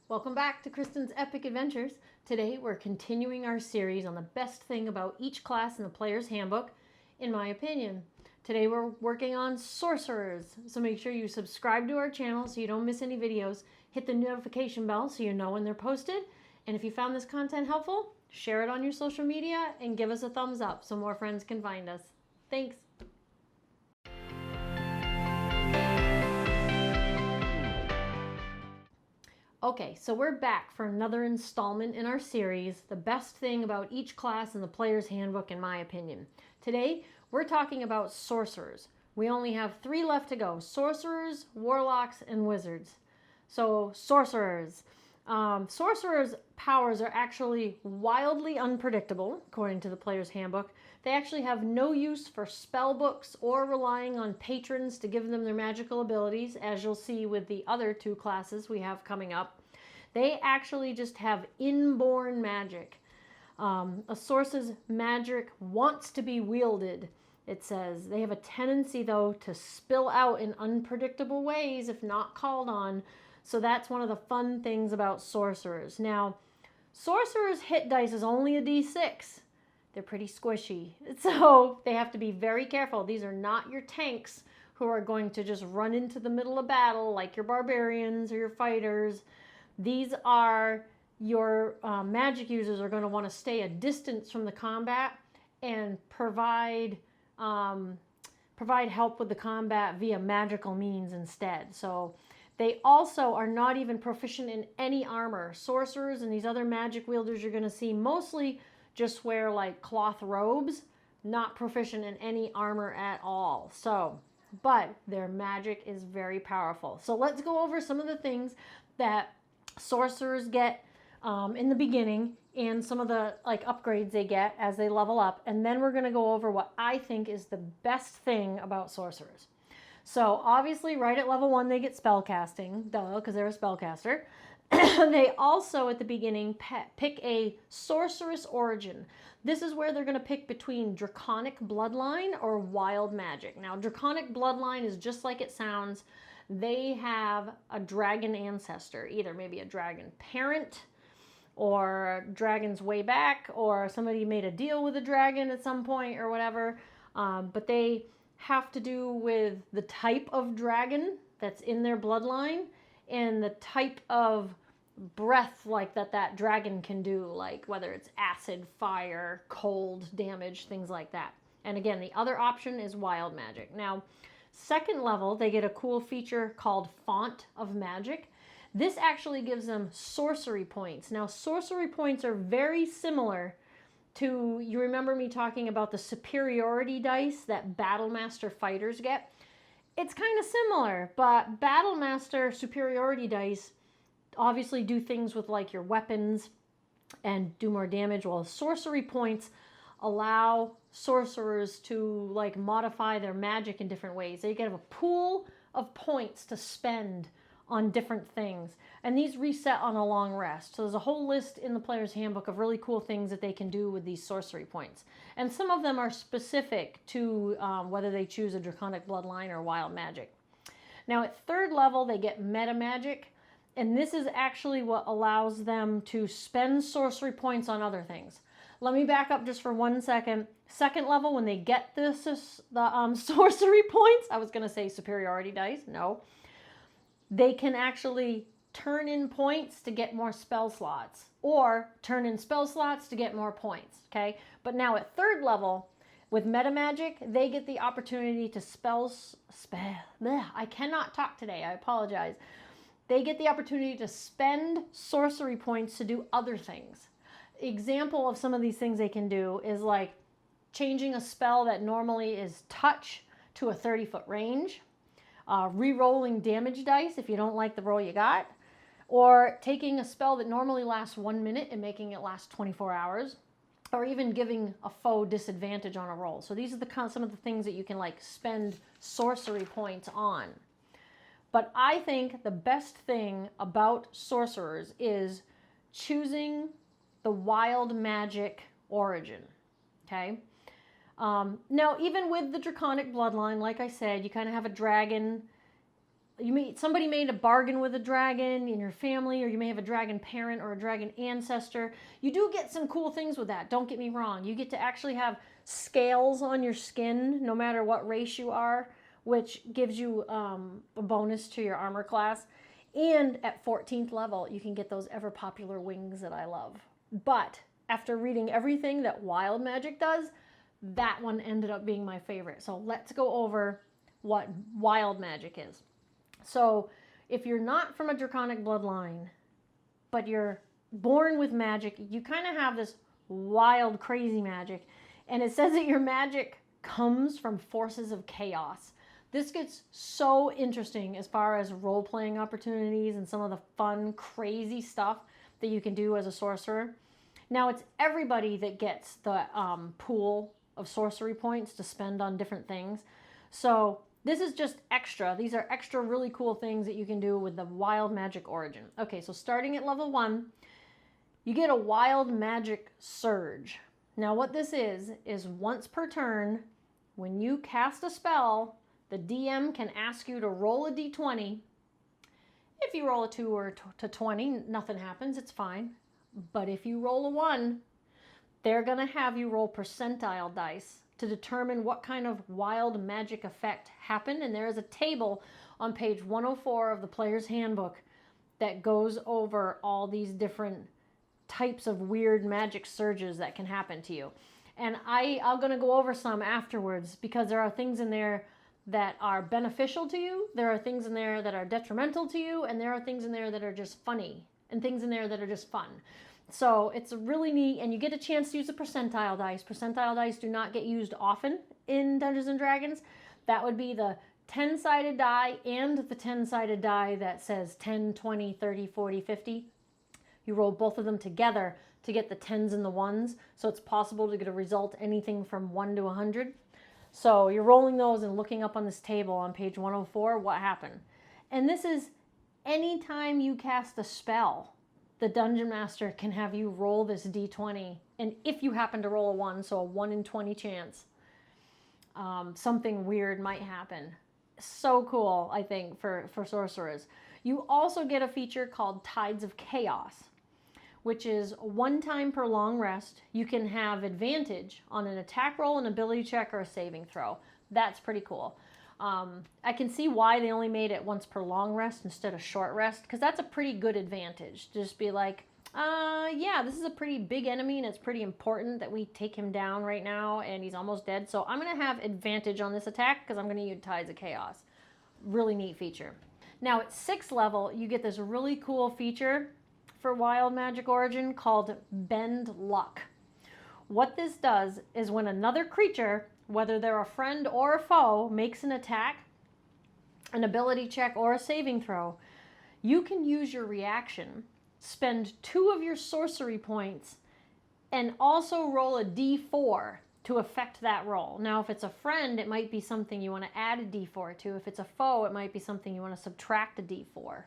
Welcome back to Kristen's Epic Adventures. Today we're continuing our series on the best thing about each class in the player's handbook, in my opinion. Today we're working on Sorcerers, so make sure you subscribe to our channel so you don't miss any videos. Hit the notification bell so you know when they're posted. And if you found this content helpful, share it on your social media and give us a thumbs up so more friends can find us. Thanks. Okay, so we're back for another installment in our series, the best thing about each class in the player's handbook, in my opinion. Today, we're talking about sorcerers. We only have 3 left to go: sorcerers, warlocks, and wizards. So, sorcerers. Sorcerers' powers are actually wildly unpredictable, according to the player's handbook. They actually have no use for spell books or relying on patrons to give them their magical abilities, as you'll see with the other 2 classes we have coming up. They actually just have inborn magic. A source's magic wants to be wielded, it says. They have a tendency, though, to spill out in unpredictable ways if not called on. So that's one of the fun things about sorcerers. Now, sorcerers' hit dice is only a d6. They're pretty squishy. So they have to be very careful. These are not your tanks who are going to just run into the middle of battle like your barbarians or your fighters. These are your magic users are going to want to stay a distance from the combat and provide help with the combat via magical means instead. So they also are not even proficient in any armor. Sorcerers and these other magic wielders you're going to see mostly just wear like cloth robes, not proficient in any armor at all. So, but their magic is very powerful. So let's go over some of the things that sorcerers get in the beginning and some of the upgrades they get as they level up. And then we're going to go over what I think is the best thing about sorcerers. So obviously right at level 1 they get spellcasting, duh, because they're a spellcaster. They also at the beginning pick a sorceress origin. This is where they're going to pick between draconic bloodline or wild magic. Now draconic bloodline is just like it sounds. They have a dragon ancestor, either maybe a dragon parent or dragons way back, or somebody made a deal with a dragon at some point or whatever. But they have to do with the type of dragon that's in their bloodline and the type of breath that dragon can do, like whether it's acid, fire, cold damage, things like that. And again, the other option is wild magic. Now, second level, they get a cool feature called Font of Magic. This actually gives them sorcery points. Now, sorcery points are very similar to, you remember me talking about the superiority dice that Battlemaster fighters get? It's kind of similar, but Battlemaster superiority dice obviously do things with like your weapons and do more damage, while sorcery points allow sorcerers to like modify their magic in different ways. They get a pool of points to spend on different things, and these reset on a long rest. So there's a whole list in the player's handbook of really cool things that they can do with these sorcery points, and some of them are specific to whether they choose a draconic bloodline or wild magic. Now at third level they get meta magic, and this is actually what allows them to spend sorcery points on other things. Let me back up just for 1 second. Second level, when they get the sorcery points, I was going to say superiority dice, no. They can actually turn in points to get more spell slots, or turn in spell slots to get more points, okay? But now at third level, with meta magic, they get the opportunity to I cannot talk today, I apologize. They get the opportunity to spend sorcery points to do other things. Example of some of these things they can do is like changing a spell that normally is touch to a 30-foot range, re-rolling damage dice if you don't like the roll you got, or taking a spell that normally lasts 1 minute and making it last 24 hours, or even giving a foe disadvantage on a roll. So these are some of the things that you can like spend sorcery points on. But I think the best thing about sorcerers is choosing the wild magic origin, okay? Now, even with the draconic bloodline, like I said, you kind of have a dragon somebody made a bargain with a dragon in your family, or you may have a dragon parent or a dragon ancestor. You do get some cool things with that. Don't get me wrong. You get to actually have scales on your skin, no matter what race you are, which gives you a bonus to your armor class. And at 14th level, you can get those ever popular wings that I love. But after reading everything that wild magic does, that one ended up being my favorite. So let's go over what wild magic is. So if you're not from a draconic bloodline, but you're born with magic, you kind of have this wild, crazy magic. And it says that your magic comes from forces of chaos. This gets so interesting as far as role-playing opportunities and some of the fun, crazy stuff that you can do as a sorcerer. Now, it's everybody that gets the pool of sorcery points to spend on different things. So this is just extra. These are extra really cool things that you can do with the wild magic origin. Okay, so starting at level 1, you get a wild magic surge. Now what this is once per turn, when you cast a spell, the DM can ask you to roll a d20. If you roll a 2 or to 20, nothing happens, it's fine. But if you roll a 1, they're going to have you roll percentile dice to determine what kind of wild magic effect happened. And there is a table on page 104 of the Player's Handbook that goes over all these different types of weird magic surges that can happen to you. And I'm going to go over some afterwards, because there are things in there that are beneficial to you, there are things in there that are detrimental to you, and there are things in there that are just funny, and things in there that are just fun. So it's really neat, and you get a chance to use the percentile dice. Percentile dice do not get used often in Dungeons & Dragons. That would be the 10-sided die and the 10-sided die that says 10, 20, 30, 40, 50. You roll both of them together to get the 10s and the 1s, so it's possible to get a result anything from 1 to 100. So you're rolling those and looking up on this table on page 104 what happened. And this is anytime you cast a spell, the Dungeon Master can have you roll this d20. And if you happen to roll a 1, so a 1 in 20 chance, something weird might happen. So cool, I think, for sorcerers. You also get a feature called Tides of Chaos, which is 1 time per long rest. You can have advantage on an attack roll, an ability check, or a saving throw. That's pretty cool. I can see why they only made it once per long rest instead of short rest, because that's a pretty good advantage. Just be like, yeah, this is a pretty big enemy, and it's pretty important that we take him down right now, and he's almost dead. So I'm going to have advantage on this attack because I'm going to use Tides of Chaos. Really neat feature. Now at 6th level, you get this really cool feature for Wild Magic Origin called Bend Luck. What this does is when another creature, whether they're a friend or a foe, makes an attack, an ability check, or a saving throw, you can use your reaction, spend 2 of your sorcery points, and also roll a d4 to affect that roll. Now, if it's a friend, it might be something you want to add a d4 to. If it's a foe, it might be something you want to subtract a d4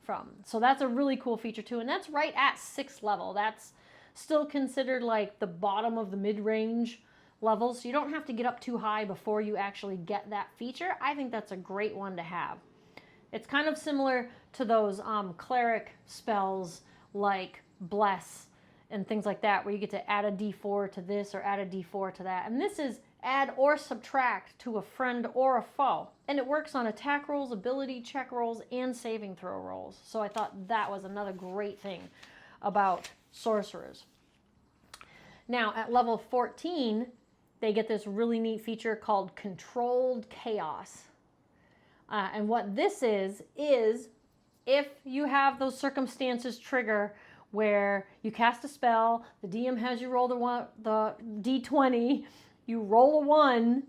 from. So that's a really cool feature too, and that's right at 6th level. That's still considered like the bottom of the mid-range levels, so you don't have to get up too high before you actually get that feature. I think that's a great one to have. It's kind of similar to those cleric spells like Bless and things like that, where you get to add a d4 to this or add a d4 to that. And this is add or subtract to a friend or a foe. And it works on attack rolls, ability check rolls, and saving throw rolls. So I thought that was another great thing about sorcerers. Now at level 14, they get this really neat feature called Controlled Chaos. And what this is if you have those circumstances trigger where you cast a spell, the DM has you roll the d20, you roll a 1,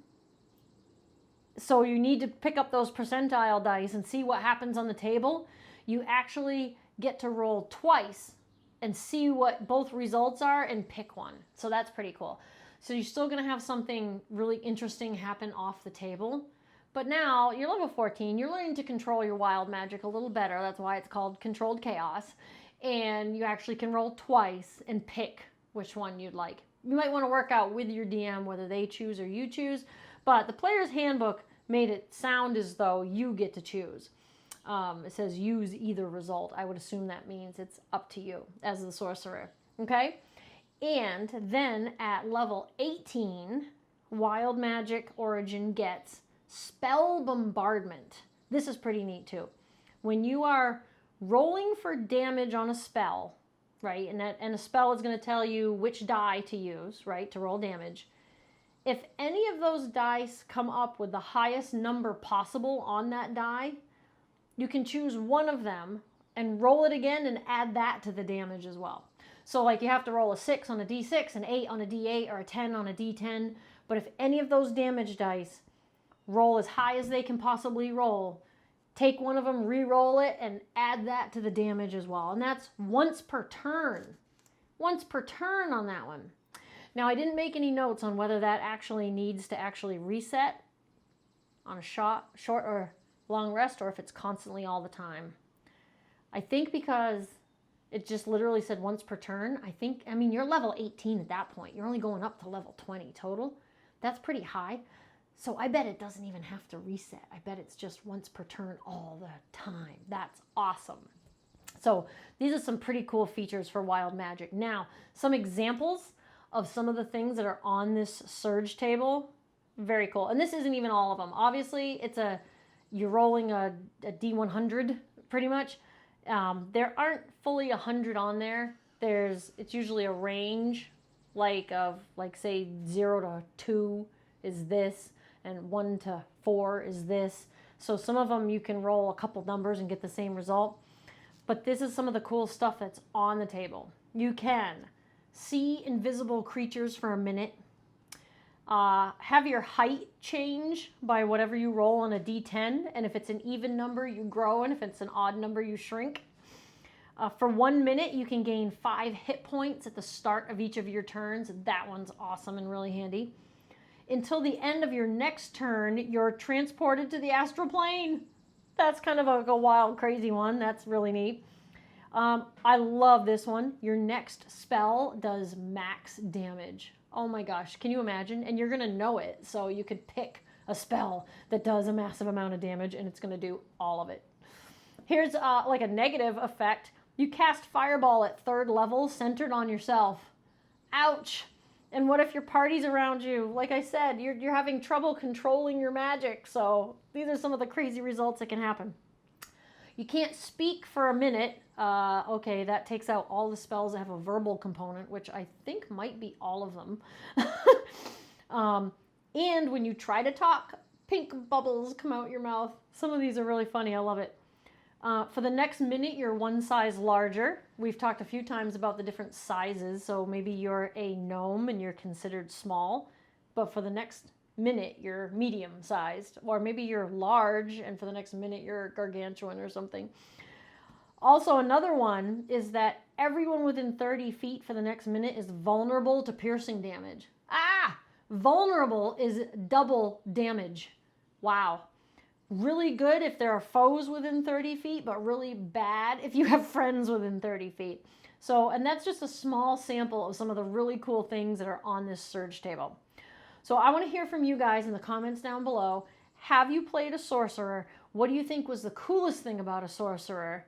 so you need to pick up those percentile dice and see what happens on the table. You actually get to roll twice and see what both results are and pick one. So that's pretty cool. So you're still going to have something really interesting happen off the table. But now you're level 14, you're learning to control your wild magic a little better. That's why it's called Controlled Chaos. And you actually can roll twice and pick which one you'd like. You might want to work out with your DM whether they choose or you choose, but the Player's Handbook made it sound as though you get to choose. It says use either result. I would assume that means it's up to you as the sorcerer. Okay? And then at level 18, Wild Magic Origin gets Spell Bombardment. This is pretty neat too. When you are rolling for damage on a spell, right, and a spell is going to tell you which die to use, right, to roll damage. If any of those dice come up with the highest number possible on that die, you can choose one of them and roll it again and add that to the damage as well. So like you have to roll a 6 on a d6, an 8 on a d8, or a 10 on a d10. But if any of those damage dice roll as high as they can possibly roll, take one of them, re-roll it, and add that to the damage as well. And that's once per turn. Once per turn on that one. Now, I didn't make any notes on whether that actually needs to actually reset on a short or long rest, or if it's constantly all the time. I think because it just literally said once per turn, I mean, you're level 18 at that point. You're only going up to level 20 total. That's pretty high. So I bet it doesn't even have to reset. I bet it's just once per turn all the time. That's awesome. So these are some pretty cool features for Wild Magic. Now, some examples of some of the things that are on this surge table. Very cool. And this isn't even all of them. Obviously, you're rolling a D100 pretty much. There aren't fully 100 on there. It's usually a range of say 0 to 2 is this, and 1 to 4 is this. So some of them you can roll a couple numbers and get the same result. But this is some of the cool stuff that's on the table. You can see invisible creatures for a minute. Have your height change by whatever you roll on a d10. And if it's an even number, you grow. And if it's an odd number, you shrink. For 1 minute, you can gain 5 hit points at the start of each of your turns. That one's awesome and really handy. Until the end of your next turn, you're transported to the astral plane. That's kind of a wild, crazy one. That's really neat. I love this one. Your next spell does max damage. Oh my gosh, can you imagine? And you're going to know it. So you could pick a spell that does a massive amount of damage and it's going to do all of it. Here's like a negative effect. You cast Fireball at 3rd level centered on yourself. Ouch. And what if your party's around you? Like I said, you're having trouble controlling your magic. So these are some of the crazy results that can happen. You can't speak for a minute. Okay, that takes out all the spells that have a verbal component, which I think might be all of them. And when you try to talk, pink bubbles come out your mouth. Some of these are really funny. I love it. For the next minute, you're one size larger. We've talked a few times about the different sizes. So maybe you're a gnome and you're considered small. But for the next minute, you're medium-sized. Or maybe you're large, and for the next minute, you're gargantuan or something. Also, another one is that everyone within 30 feet for the next minute is vulnerable to piercing damage. Vulnerable is double damage. Wow. Really good if there are foes within 30 feet, but really bad if you have friends within 30 feet. So, and that's just a small sample of some of the really cool things that are on this surge table. So I want to hear from you guys in the comments down below. Have you played a sorcerer? What do you think was the coolest thing about a sorcerer?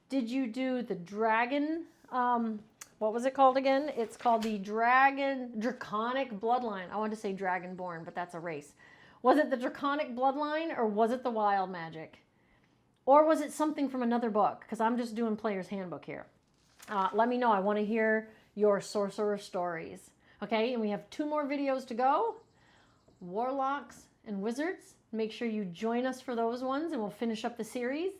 Did you do the dragon? What was it called again? It's called the Draconic Bloodline. I wanted to say Dragonborn, but that's a race. Was it the Draconic Bloodline, or was it the Wild Magic? Or was it something from another book? Because I'm just doing Player's Handbook here. Let me know. I want to hear your sorcerer stories. Okay, and we have 2 more videos to go. Warlocks and Wizards. Make sure you join us for those ones, and we'll finish up the series.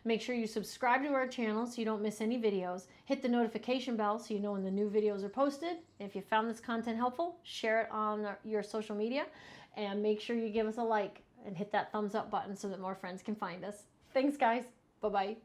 Make sure you subscribe to our channel so you don't miss any videos. Hit the notification bell so you know when the new videos are posted. And if you found this content helpful, share it on your social media. And make sure you give us a like and hit that thumbs up button so that more friends can find us. Thanks, guys. Bye-bye.